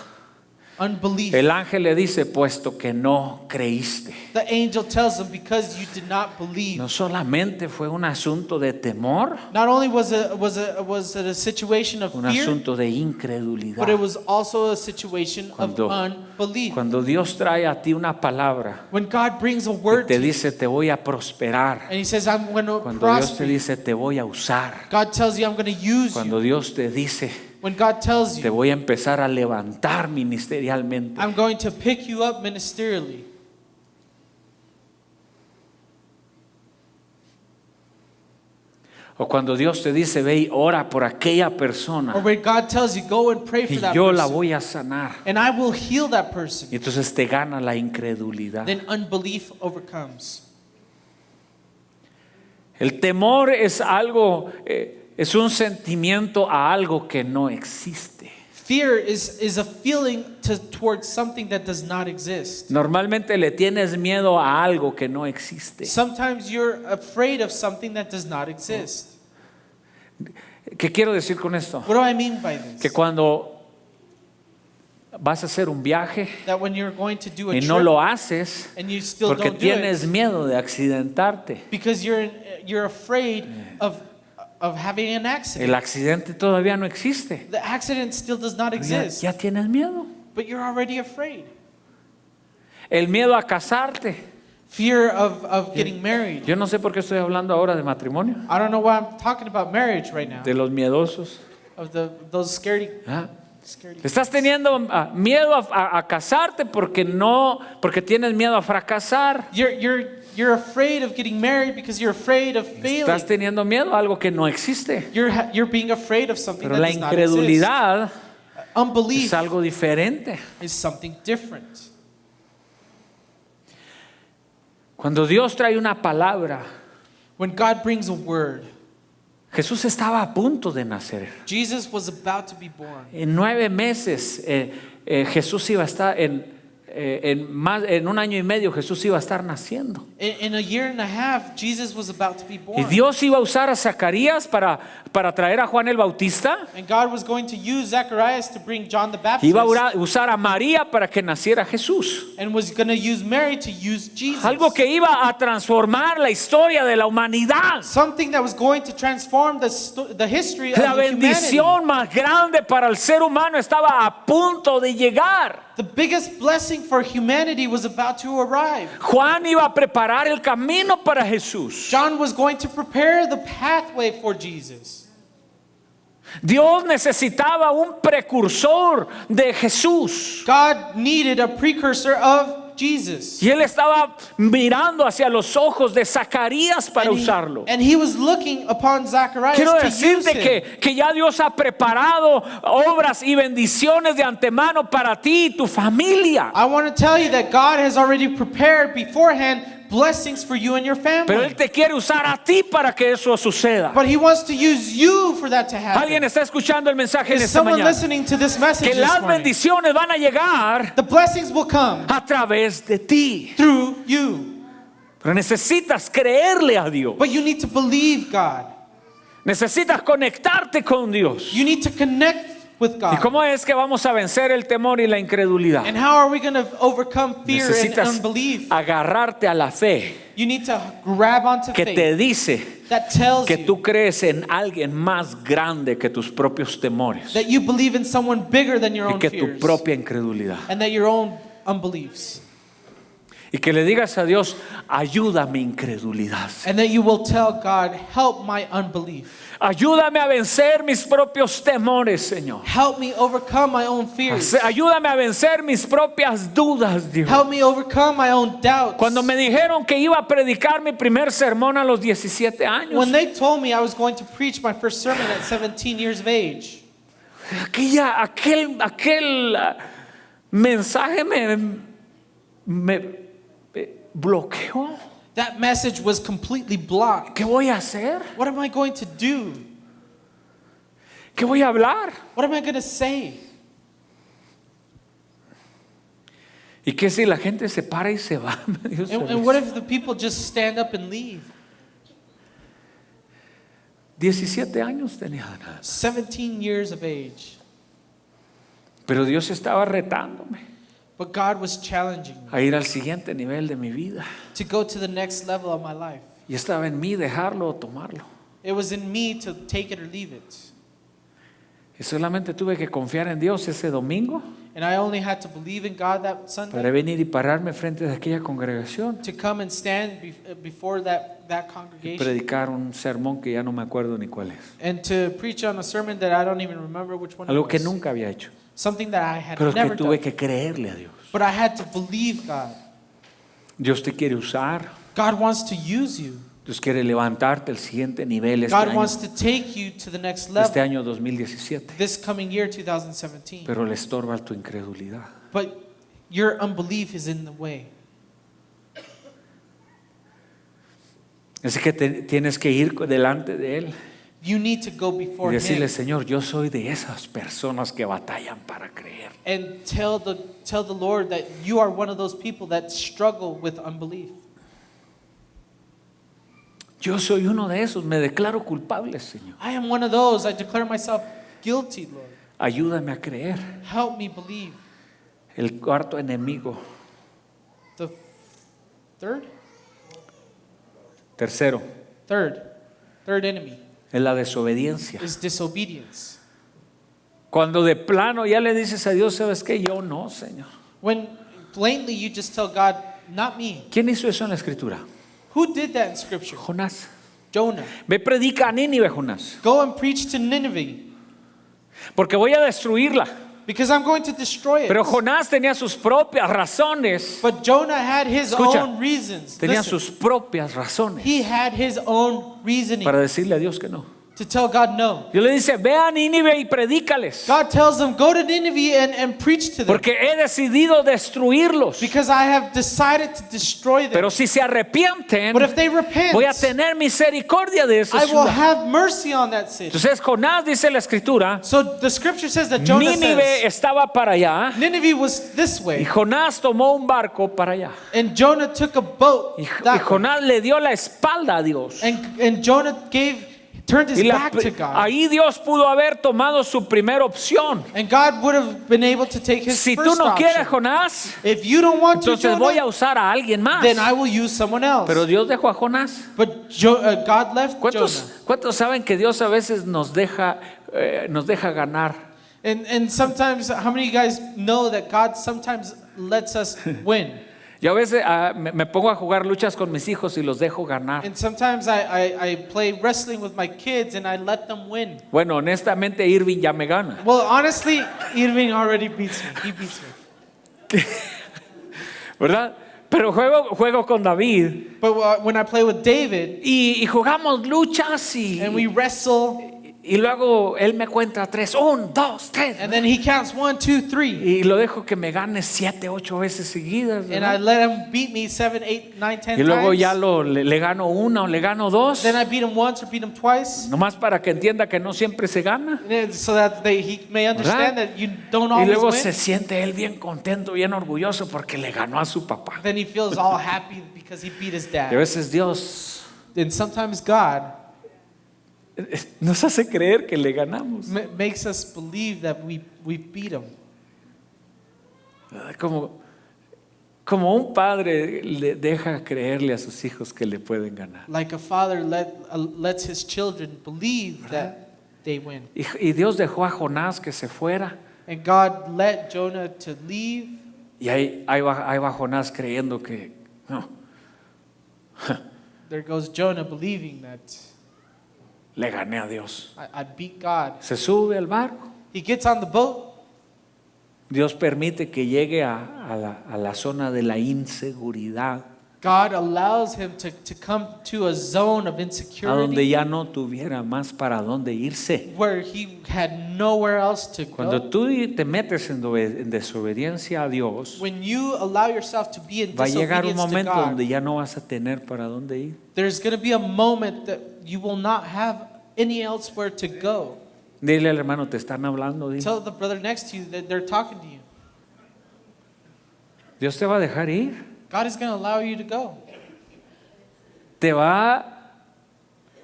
unbelief. El ángel le dice, puesto que no creíste. The angel tells them, because you did not believe. No solamente fue un asunto de temor, Not only was it a situation of un fear, asunto de incredulidad. but it was also a situation of Cuando- unbelief. Cuando Dios trae a ti una palabra, When God brings a word te to you, dice te voy a prosperar. and He says, I'm going to Cuando Dios te prosper you. dice te voy a usar. God tells you, I'm going to use Cuando you. Dios te dice When God tells te you, voy a empezar a levantar ministerialmente. I'm going to pick you up ministerially. O cuando Dios te dice ve y ora por aquella Or persona when God tells you, go and pray for y that yo la person, voy a sanar. and I will heal that person. Y entonces te gana la incredulidad. Then unbelief overcomes. El temor es algo, es un sentimiento a algo que no existe. Fear is a feeling towards something that does not exist. Normalmente le tienes miedo a algo que no existe. Sometimes you're afraid of something that does not exist. ¿Qué quiero decir con esto? What do I mean by this? Que cuando vas a hacer un viaje That when you're going to do a y trip no lo haces and you still porque don't do tienes it miedo de accidentarte. because you're afraid of having an accident. El accidente todavía no existe. The accident still does not Ya, exist, ya tienes miedo. but you're already afraid. El miedo a casarte. Fear of getting married. Yo no sé por qué estoy hablando ahora de matrimonio. I don't know why I'm talking about marriage right now. De los miedosos. Of those scaredy. ¿Ah? Estás teniendo miedo a casarte porque tienes miedo a fracasar. You're afraid of getting married because you're afraid of Estás failing. teniendo miedo a algo que no existe. You're being afraid of something Pero that la does not exist. incredulidad Unbelief es algo diferente. is something different. Cuando Dios trae una palabra, When God brings a word, Jesús estaba a punto de nacer. Jesus was about to be born. En 9 meses Jesús iba a estar en un año y medio Jesús iba a estar naciendo. In a year and a half, Jesus was about to be Y born. Dios iba a usar a Zacarías para traer a Juan el Bautista. And God was going to use Zacharias to bring John the Baptist. Iba a usar a María para que naciera Jesús. And was going to use Mary to use Jesus. Algo que iba a transformar la historia de la humanidad. Something that was going to transform the history of La humanity. bendición más grande para el ser humano estaba a punto de llegar. The biggest blessing for humanity was about to arrive. Juan iba a preparar el camino para Jesús. John was going to prepare the pathway for Jesus. Dios necesitaba un precursor de Jesús. God needed a precursor of Jesus. Y él estaba mirando hacia los ojos de Zacarías para usarlo. And he was looking upon Zacharias Quiero to use decirte him. que ya Dios ha preparado obras y bendiciones de antemano para ti y tu familia. I want to tell you that God has already prepared beforehand blessings for you and your Pero family. Él te quiere usar a ti para que eso suceda. But he wants to use you for that to happen. ¿Alguien está escuchando el mensaje en Is esta someone mañana? listening to this message Que this las morning? bendiciones van a llegar The blessings will come a través de ti. through you. Pero necesitas creerle a Dios. But you need to believe God. Necesitas conectarte con Dios. You need to connect with ¿Y God. cómo es que vamos a vencer el temor y la incredulidad? And how are we going to overcome fear and Necesitas unbelief? agarrarte a la fe You need to grab onto que faith te dice that tells que you tú crees en alguien más grande que tus propios temores that you believe in someone bigger than your y own que tu fears propia incredulidad. and that your own unbeliefs. Y que le digas a Dios, ayuda mi incredulidad. And that you will tell God, help my unbelief. Ayúdame a vencer mis propios temores, Señor. Help me overcome my own fears. Ayúdame a vencer mis propias dudas, Dios. Help me overcome my own doubts. Cuando me dijeron que iba a predicar mi primer sermón a los 17 años, When they told me I was going to preach my first sermon at 17 years of age, aquel mensaje me bloqueó. that message was completely blocked. ¿Qué voy a hacer? What am I going to do? ¿Qué voy a hablar? What am I going to say? ¿Y qué si la gente se para y se va? Dios And what if the people just stand up and leave? 17 años tenía Ana. 17 years of age. Pero Dios estaba retándome But God was challenging me a ir al siguiente nivel de mi vida. to go to the next level of my life. Y estaba en mí dejarlo o tomarlo. It was in me to take it or leave it. Y solamente tuve que confiar en Dios ese domingo And I only had to believe in God that para Sunday venir y pararme frente de aquella congregación to come and stand before that y congregation predicar un sermón que ya no me acuerdo ni cuál es. and to preach on a sermon that I don't even remember which one it Algo que was. nunca había hecho. Something that I had Pero que never tuve done. que creerle a Dios. But I had to believe God. Dios te quiere usar. God wants to use you. Dios quiere levantarte al siguiente nivel God wants to take you to the next este level año 2017. this coming year, 2017. Pero le estorba tu incredulidad. But your unbelief is in the way. Así que tienes que ir delante de Él You need to go y before decirle, Him Señor, yo soy de esas personas que batallan para creer. and tell the Lord that you are one of those people that struggle with unbelief. Yo soy uno de esos, me declaro culpable, Señor. I am one of those. I declare myself guilty, Lord. Ayúdame a creer. Help me believe. El cuarto enemigo. The third enemy Es la desobediencia. is disobedience. Cuando de plano ya le dices a Dios, ¿sabes qué? Yo no, Señor. When blatantly you just tell God, not me. ¿Quién hizo eso en la escritura? Who did that in Scripture? Jonás. Jonah. Ve, predica a Nínive, Jonás, Go and preach to Nineveh porque voy a destruirla. because I'm going to destroy it. Pero Jonás tenía sus propias razones. But Jonah had his Escucha, own reasons. Tenía Listen, sus propias razones he had his own reasoning para decirle a Dios que no. to tell God no. Dios le dice, ve a Nínive y predícales, God tells them, go to Nineveh and preach to them porque he decidido destruirlos. because I have decided to destroy them. Pero si se arrepienten, But if they repent, voy a tener misericordia de esa I will ciudad. have mercy on that city. Entonces Jonás, dice la escritura, So the scripture says that Jonah Nínive says, estaba para allá Nineveh was this y way, Jonás tomó un barco para allá. and Jonah took a boat Y that way. Jonás le dio la espalda a Dios. And Jonah turned his Y back to God. ahí Dios pudo haber tomado su primera opción. And God would have been able to take his Si tú first no quieres, option. Jonás, If you don't want to, entonces voy a Jonah, usar a alguien más. then I will use someone else. Pero Dios dejó a Jonás. But God left Jonah. ¿Cuántos saben que Dios a veces nos deja ganar? And sometimes, how many of you guys know that God sometimes lets us win? Yo a veces me pongo a jugar luchas con mis hijos y los dejo ganar. And sometimes I play wrestling with my kids and I let them win. Bueno, honestamente Irving ya me gana. Well, honestly, Irving already beats me. He beats me. ¿verdad? Pero juego con David But when I play with David y jugamos luchas and we wrestle, y luego él me cuenta 3, 1, 2, 3. and then he counts 1, 2, 3, Y lo dejo que me gane 7, 8 veces seguidas. and I ¿verdad? let him beat me 7, 8, 9, 10 Y luego times. ya le gano 1 o le gano 2. Then I beat him once or beat him twice, Nomás para que entienda que no siempre se gana. and then so that he may understand ¿Verdad? that you don't Y always luego win. se siente él bien contento, bien orgulloso porque le ganó a su papá. Then he feels all happy because he beat his Y a dad. veces Dios And sometimes God nos hace creer que le ganamos. makes us believe that we beat him. Como un padre le deja creerle a sus hijos que le pueden ganar. Like a father lets his children believe that they win. Y Dios dejó a Jonás que se fuera. And God let Jonah to leave. Y ahí va Jonás creyendo que no, There goes Jonah believing that le gané a Dios. I beat God. Se sube al barco. He gets on the boat. Dios permite que llegue a la zona de la inseguridad, God allows him to come to a zone of a donde insecurity ya no tuviera más para dónde irse. where he had nowhere else to Cuando go. tú te metes en desobediencia a Dios, When you allow yourself to be in va a llegar un disobedience to momento God, donde ya no vas a tener para dónde ir. there's going to be a moment that you will not have any elsewhere to go. Dile al hermano, te están hablando. Dile. Tell the brother next to you that they're talking to you. Dios te va a dejar ir. God is going to allow you to go. Te va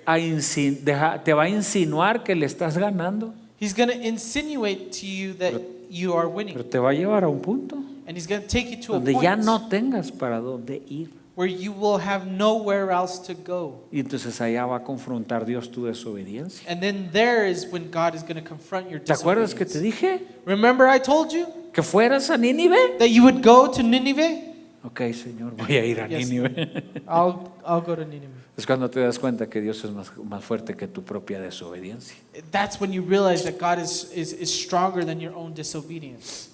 a insinuar que le estás ganando, He's going to insinuate to you that you are pero winning. te va a llevar a un punto And he's going to take you to a donde ya point no tengas para dónde ir. where you will have nowhere else to go. Y entonces allá va a confrontar Dios tu desobediencia. And then there is when God is going to confront your ¿Te acuerdas que te disobedience. dije Remember I told you que fueras a Nínive? that you would go to Nineveh? Ok, Señor, voy a ir a Yes. Nínive. I'll go to Nineveh. Es cuando te das cuenta que Dios es más fuerte que tu propia desobediencia. That's when you realize that God is stronger than your own disobedience.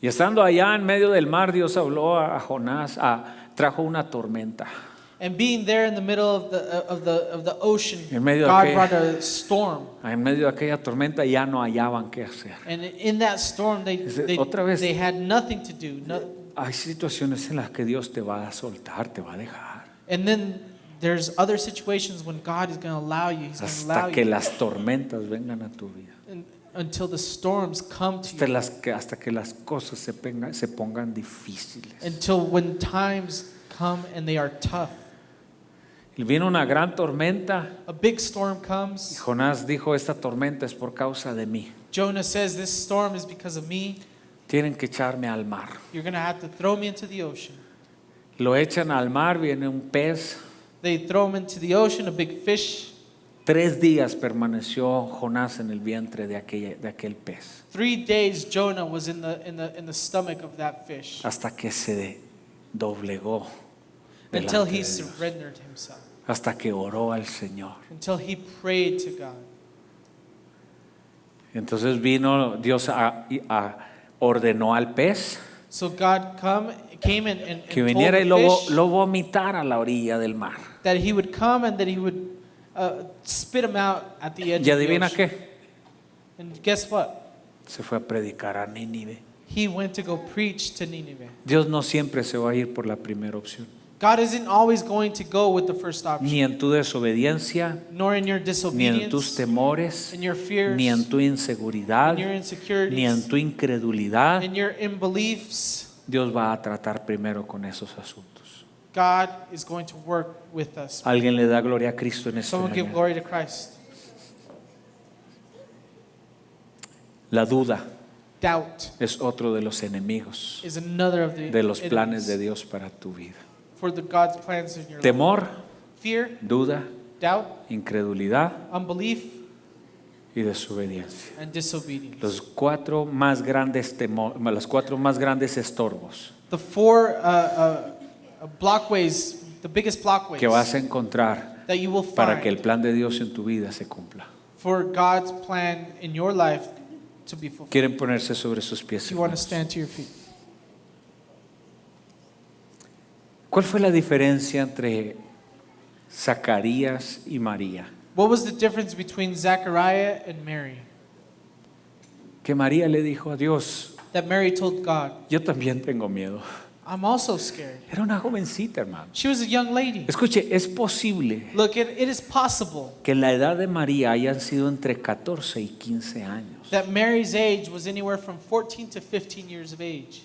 Y estando allá en medio del mar, Dios habló a Jonás, trajo una tormenta. And being there in the middle of the ocean, En medio de God aquella- brought a storm. En medio de aquella tormenta ya no hallaban qué hacer. And in that storm, Otra vez. they had nothing to do. Hay situaciones en las que Dios te va a soltar, te va a dejar. And then there's other situations when God is going to allow you. He's going to allow Hasta que you las tormentas vengan a tu vida. until the storms come to you. Hasta que las cosas se pongan difíciles. Until when times come and they are tough. Y vino una gran tormenta. A big storm Y comes. Jonás dijo, esta tormenta es por causa de mí. Jonah says, this storm is because of me. Tienen que echarme al mar. You're going to have to throw me into the ocean. Lo echan al mar, viene un pez. They throw him into the ocean, a big fish. 3 días permaneció Jonás en el vientre de aquel pez. 3 days Jonah was in the stomach of that fish Hasta que se doblegó. until delante he de Dios. surrendered himself, Hasta que oró al Señor. until he prayed to God. Entonces vino Dios ordenó al pez So God came and que told viniera y the fish lo vomitara a la orilla del mar. that he would come and that he would spit him out at the edge ¿Y of the adivina ocean. qué? And guess what? Se fue a predicar a Nínive. He went to go preach to Nineveh. Dios no siempre se va a ir por la primera opción. God isn't always going to go with the first option, Ni en tu desobediencia, nor in your ni disobedience, en tus temores, in your fears, ni en tu inseguridad, in your insecurities, ni en tu incredulidad. in your unbeliefs. Dios va a tratar primero con esos asuntos. God is going to work with us. Alguien le da gloria a Cristo en esta Someone give mañana. glory to Christ. La duda Doubt es otro de los enemigos is another of the de los planes de enemies Dios para tu vida. for God's plans in your life. Temor, Fear, duda, doubt, incredulidad unbelief, y desobediencia. and disobedience. Los cuatro más grandes estorbos The four blockways, the biggest blockways que vas a encontrar that you will para que el find plan de Dios en tu vida se cumpla. for God's plan in your life to be fulfilled. Quieren ponerse sobre sus pies. You want to Hermanos. stand to your feet. ¿Cuál fue la diferencia entre Zacarías y María? What was the difference between Zechariah and Mary? Que María le dijo a Dios, That Mary told God, yo también tengo miedo. I'm also scared. Era una jovencita, hermano. She was a young lady. Escuche, es posible Look, it is possible que la edad de María hayan sido entre 14 y 15 años. that Mary's age was anywhere from 14 to 15 years of age.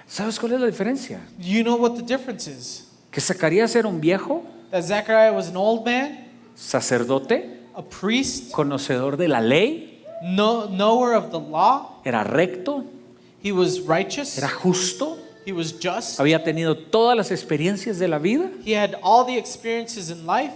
¿Sabes cuál es la diferencia? You know what the difference is? Que Zacarías era un viejo, That Zechariah was an old man, sacerdote, a priest, conocedor de la ley, knower of the law. era recto, He was righteous. era justo, He was just. había tenido todas las experiencias de la vida. He had all the experiences in life.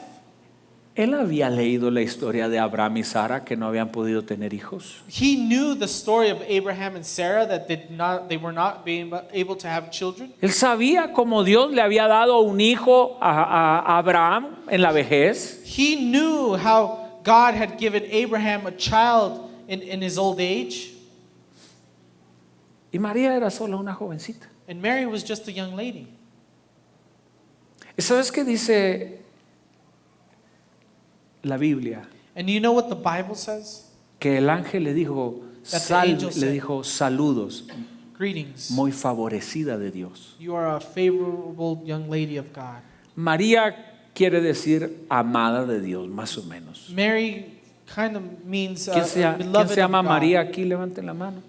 Él había leído la historia de Abraham y Sara que no habían podido tener hijos. He knew the story of Abraham and Sarah that they were not being able to have children. Él sabía cómo Dios le había dado un hijo a Abraham en la vejez. He knew how God had given Abraham a child in his old age. Y María era solo una jovencita. And Mary was just a young lady. ¿Y sabes qué dice la Biblia? And you know what the Bible says? Que el ángel le dijo, That the angel le said, dijo saludos, Greetings. muy favorecida de Dios. You are a favorable young lady of God. María quiere decir amada de Dios, más o menos. Mary kind of means ¿Quién se beloved llama of God. María aquí? Levanten la mano.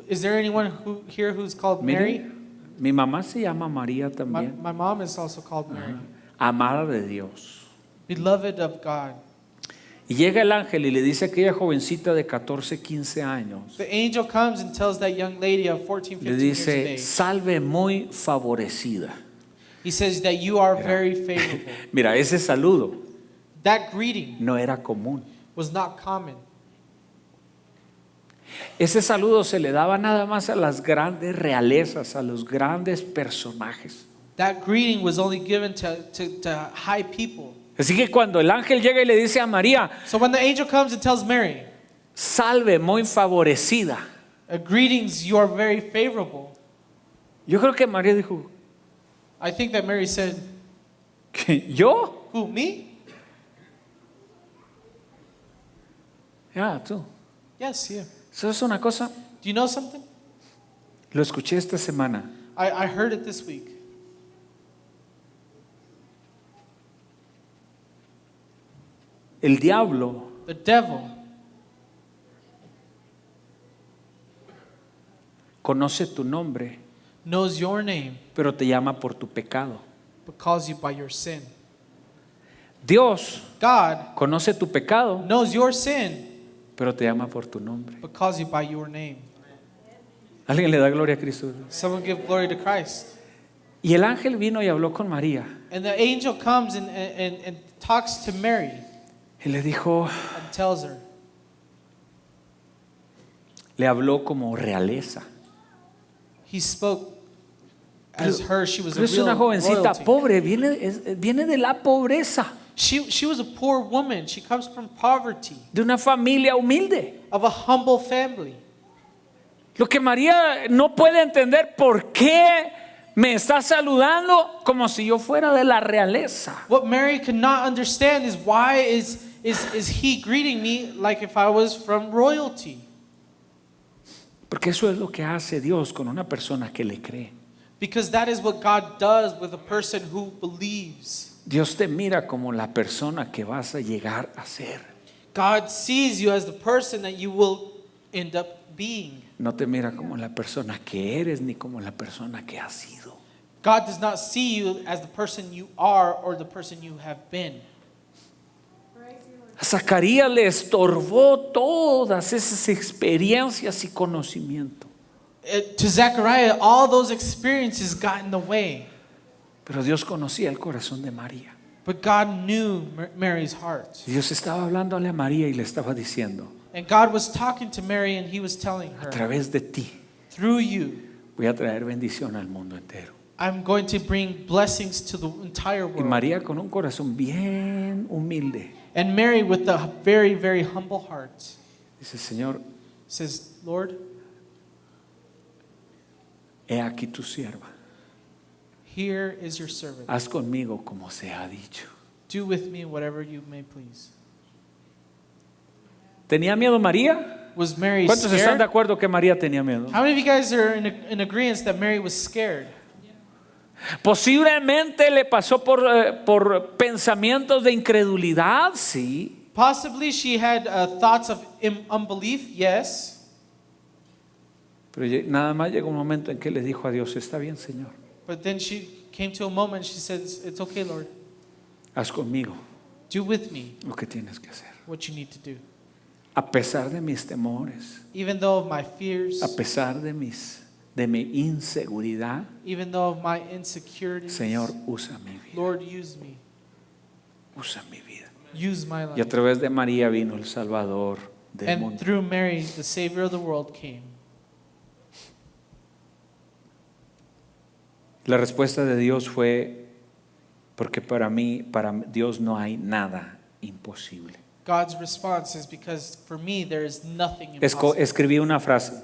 Is there anyone here who's called Mary? Miren, mi mamá se llama María My, también. my mom is also called Mary. Amada de Dios. Beloved of God. Y llega el ángel y le dice a aquella jovencita de 14, 15 años. The angel comes and tells that young lady of 14, 15 Le years of dice, age. salve muy favorecida. He says that you are very favorable. Mira, ese saludo That greeting no era común. was not common. Ese saludo se le daba nada más a las grandes realezas, a los grandes personajes. That greeting was only given to high people. Así que cuando el ángel llega y le dice a María, So when the angel comes and tells Mary, salve muy favorecida, greetings, you are very favorable. yo creo que María dijo, I think that Mary said, ¿qué? ¿Yo? who, me? Ya, tú. Yes, yeah. ¿Sabes una cosa? Do you know something? Lo escuché esta semana. I heard it this week. El diablo The devil conoce tu nombre, knows your name pero te llama por tu pecado. but calls you by your sin. Dios God conoce tu pecado, knows your sin pero te llama por tu nombre. but calls you by your name. ¿Alguien le da gloria a Cristo? Someone give glory to Christ. Y el ángel vino y habló con María And the angel comes and talks to Mary y le dijo, and tells her. le habló como realeza. He spoke as her. She was a Pero es real una jovencita royalty. pobre, viene de la pobreza, She was a poor woman. She comes from poverty, de una familia humilde. of a humble family. Lo que María no puede entender, ¿por qué me está saludando como si yo fuera de la realeza? What Mary could not understand is why is he greeting me like if I was from royalty? Porque eso es lo que hace Dios con una persona que le cree. Because that is what God does with a person who believes. Dios te mira como la persona que vas a llegar a ser. God sees you as the person that you will end up being. No te mira como la persona que eres ni como la persona que has sido. God does not see you as the person you are or the person you have been. A Zacarías le estorbó todas esas experiencias y conocimiento. To Zechariah, all those experiences got in the way. Pero Dios conocía el corazón de María. But God knew Mary's heart. Dios estaba hablándole a María y le estaba diciendo, And God was talking to Mary and he was telling a her, través de ti through you, voy a traer bendición al mundo entero. I'm going to bring blessings to the entire Y world. María con un corazón bien humilde And Mary, with a very, very humble heart, dice, Señor, says, Lord, he aquí tu sierva. Here is your servant. Haz conmigo como se ha dicho. Do with me whatever you may please. ¿Tenía miedo María? Was Mary ¿Cuántos están de scared? acuerdo que María tenía miedo? How many of you guys are in agreement that Mary was scared? Posiblemente le pasó por pensamientos de incredulidad, sí. Possibly she had thoughts of unbelief, yes. Pero nada más llegó un momento en que le dijo a Dios, está bien, Señor, But then she came to a moment, she said, it's okay, Lord. haz conmigo Do with me lo que tienes que hacer. what you need to do. A pesar de mis temores, Even though of my fears, a pesar de mi inseguridad, even though of my insecurities, Señor, usa mi vida, Lord, use me. usa mi vida. Use my Y a life. través de María vino el Salvador del And mundo. through Mary, the Savior of the world came. La respuesta de Dios fue, porque para Dios no hay nada imposible. God's response is because for me there is nothing impossible. Escribí una frase.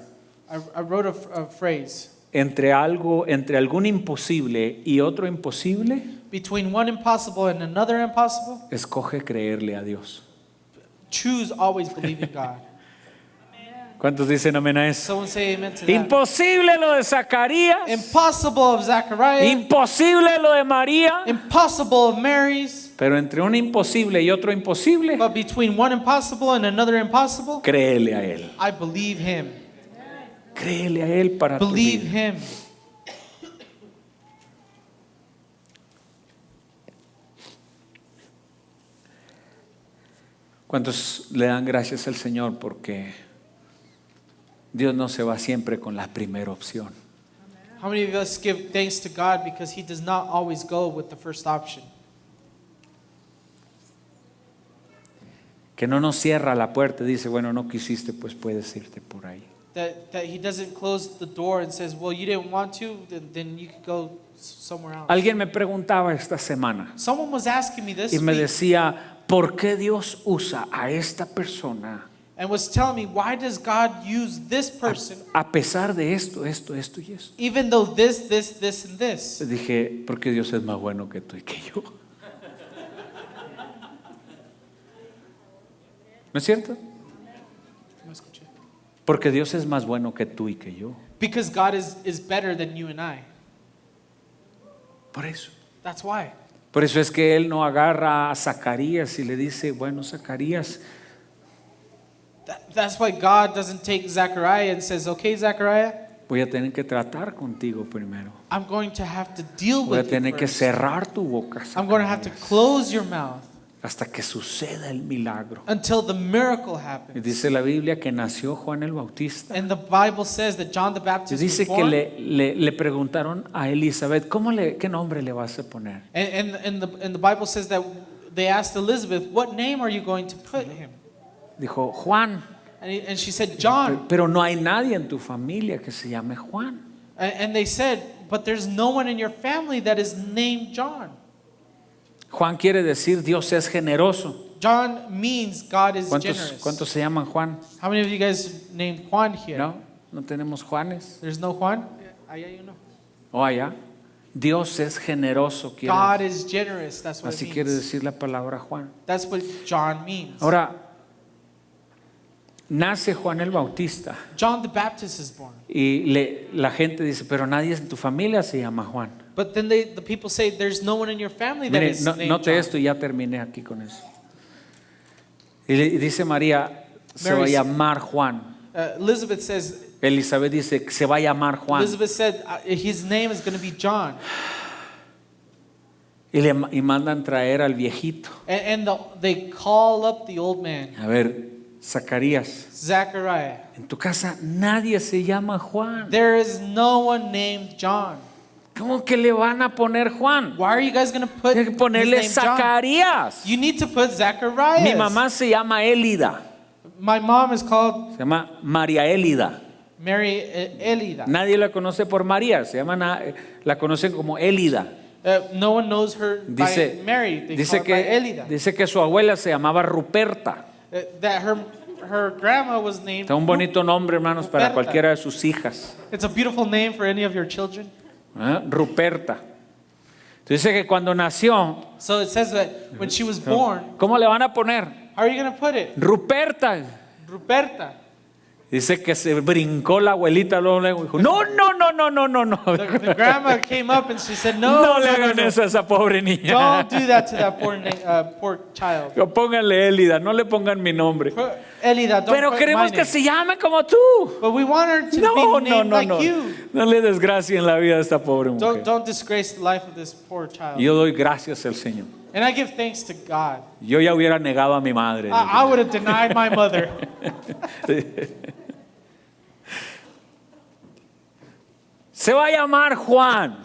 I wrote a phrase. Entre algún imposible y otro imposible, Between one impossible and another impossible, escoge creerle a Dios. choose always believe in God. ¿Cuántos dicen amén a eso? Someone say amen to that. Imposible lo de Zacarías, Impossible of Zechariah, imposible lo de María, impossible of Mary's, pero entre un imposible y otro imposible, but between one impossible and another impossible, créele a Él. I believe Him. Créele a Él para tu Believe vida. Him. ¿Cuántos le dan gracias al Señor porque Dios no se va siempre con la primera opción? How many of us give thanks to God because He does not always go with the first option? Que no nos cierra la puerta y dice, bueno, no quisiste, pues puedes irte por ahí. That He doesn't close the door and says, well, you didn't want to, then you could go somewhere else. Alguien me preguntaba esta semana Someone was asking me this y me week decía, ¿por qué Dios usa a esta persona and was telling me, why does God use this person a pesar de esto y esto? even though this, and this? Le dije, porque Dios es más bueno que tú y que yo. ¿No es cierto? No escuché. Porque Dios es más bueno que tú y que yo. Because God is better than you and I. Por eso. That's why. Por eso es que Él no agarra a Zacarías y le dice, bueno, Zacarías, That's why God doesn't take Zechariah and says, okay, Zechariah, voy a tener que tratar contigo primero. I'm going to have to deal Voy a with you tener que first. cerrar tu boca, I'm going to have to Zacarías, close your mouth hasta que suceda el milagro. until the miracle Y happens. dice la Biblia que nació Juan el Bautista. And the Bible says that John the Y Baptist was dice que born. le preguntaron a Elizabeth, ¿qué nombre le vas a poner? And the Bible says that they asked Elizabeth, what name are you going to put him? Dijo, Juan. And she said, John. Pero no hay nadie en tu familia que se llame Juan. And they said, but there's no one in your family that is named John. Juan quiere decir Dios es generoso. John means God is generous. ¿Cuántos se llaman Juan? How many of you guys named Juan here? No tenemos Juanes. There's no Juan? Ahí hay uno. O allá. Dios es generoso. God is generous. That's what Así it quiere means. decir la palabra Juan. That's what John means. Ahora, nace Juan el Bautista John the Baptist is born. y la gente dice, pero nadie en tu familia se llama Juan. But then the people say there's no one in your family that Mire, is named note John. esto y ya terminé aquí con eso. Y dice María, se va a Mary- llamar Juan. Elizabeth says, Elizabeth dice, se va a llamar Juan. Elizabeth said his name is going to be John. Y mandan traer al viejito. They call up the old man, A ver, Zacarías, Zechariah. en tu casa nadie se llama Juan. There is no one named John. ¿Cómo que le van a poner Juan? Why are you guys going to put Tiene que his ponerle name John? Zacarías. You need to put Zechariah. Mi mamá se llama Élida. My mom is called Se llama María Élida. Mary Elida. Nadie la conoce por María, la conocen como Élida. No one knows her Dice, by Mary. They call her by Elida. dice que su abuela se llamaba Ruperta. That her grandma was named. Está un bonito nombre, hermanos, para Ruperta. cualquiera de sus hijas. It's a beautiful name for any of your children. Ruperta. Dice que cuando nació, So it says that when she was born, ¿cómo le van a poner? how are you going to put it? Ruperta. Ruperta. Dice que se brincó la abuelita, luego dijo, no. The grandma came up and she said, no, No le hagan eso a esa pobre niña. Don't do that to that poor child. Pónganle Élida, no le pongan mi nombre. Elida, don't Pero put queremos my que name. se llame como tú. But we want her to No, be named like no. you. No le desgracien la vida a esta pobre mujer. Don't disgrace the life of this poor child. Yo doy gracias al Señor. And I give thanks to God. Yo ya hubiera negado a mi madre. I would have denied my mother. Se va a llamar Juan.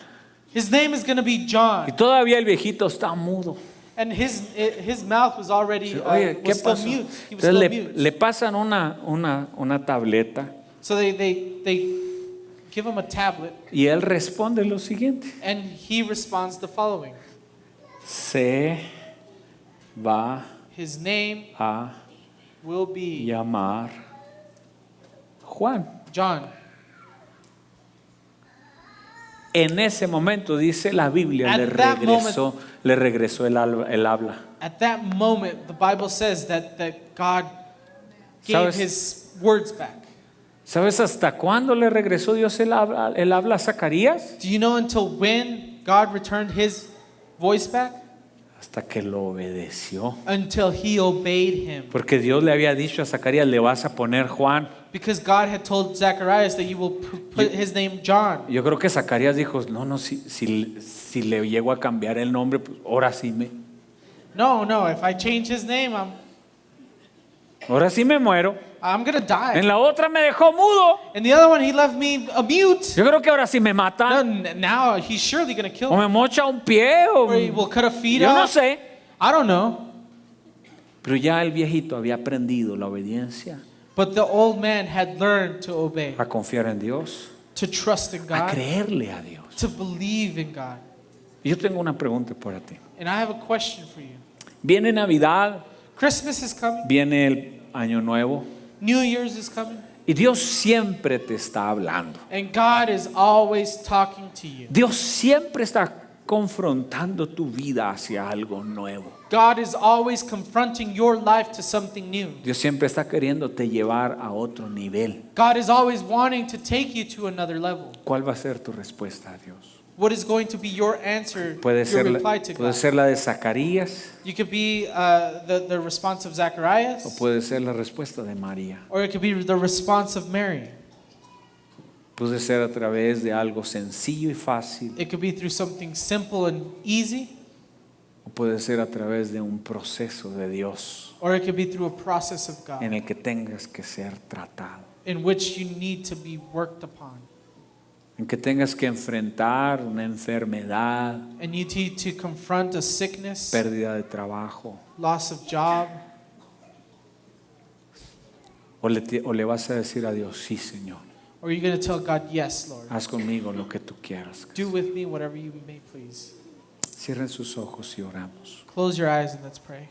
His name is going to be Y John. todavía el viejito está mudo. And his mouth was already Oye, ¿qué was still pasó? mute. He was Entonces still mute. le pasan una tableta So they give him a tablet, y él responde lo siguiente. and he responds the following. Se va His name a will be llamar Juan. John. En ese momento, dice la Biblia, At that le regresó el habla. At that moment, the Bible says that God gave ¿Sabes? his words back. ¿Sabes hasta cuándo le regresó Dios el habla a Zacarías? Do you know until when God returned his voice back? Hasta que lo obedeció. Until he obeyed him. Porque Dios le había dicho a Zacarías, le vas a poner Juan. Because God had told Zacharias that you will put his name John. Yo creo que Zacarías dijo, no, si le llego a cambiar el nombre, pues ahora sí No, if I change his name, ahora sí me muero. I'm going to die. En la otra me dejó mudo. And the other one, he left me a mute. Yo creo que ahora sí me No, mata. now he's surely going to kill O me. me mocha un pie. Or he will cut a feet Yo no off. sé. I don't know. Pero ya el viejito había aprendido la obediencia, But the old man had learned to obey, a confiar en Dios, to trust in a God, creerle a Dios. to believe in God. Y yo tengo una pregunta para ti. And I have a question for you. Viene Navidad, Christmas is coming. viene el Año Nuevo, New Year's is coming. y Dios siempre te está hablando. And God is always talking to you. Dios siempre está confrontando tu vida hacia algo nuevo. God is always confronting your life to something new. Dios siempre está queriéndote llevar a otro nivel. God is always wanting to take you to another level. ¿Cuál va a ser tu respuesta a Dios? What is going to be your answer, Puede your ser, reply to puede God? ser la de Zacarías You could be the response of o Zacharias, puede ser la respuesta de María. or it could be the response of Mary. Puede ser a través de algo sencillo y fácil, It could be through something simple and easy, o puede ser a través de un proceso de Dios or it could be through a process of God en el que tengas que ser tratado, in which you need to be worked upon. en que tengas que enfrentar una enfermedad, And you need to confront a sickness, pérdida de trabajo, loss of job, o le vas a decir a Dios, sí, Señor, or you're going to tell God, yes, Lord, haz conmigo lo que tú quieras. do with me whatever you may please. Cierren sus ojos y oramos. Close your eyes and let's pray.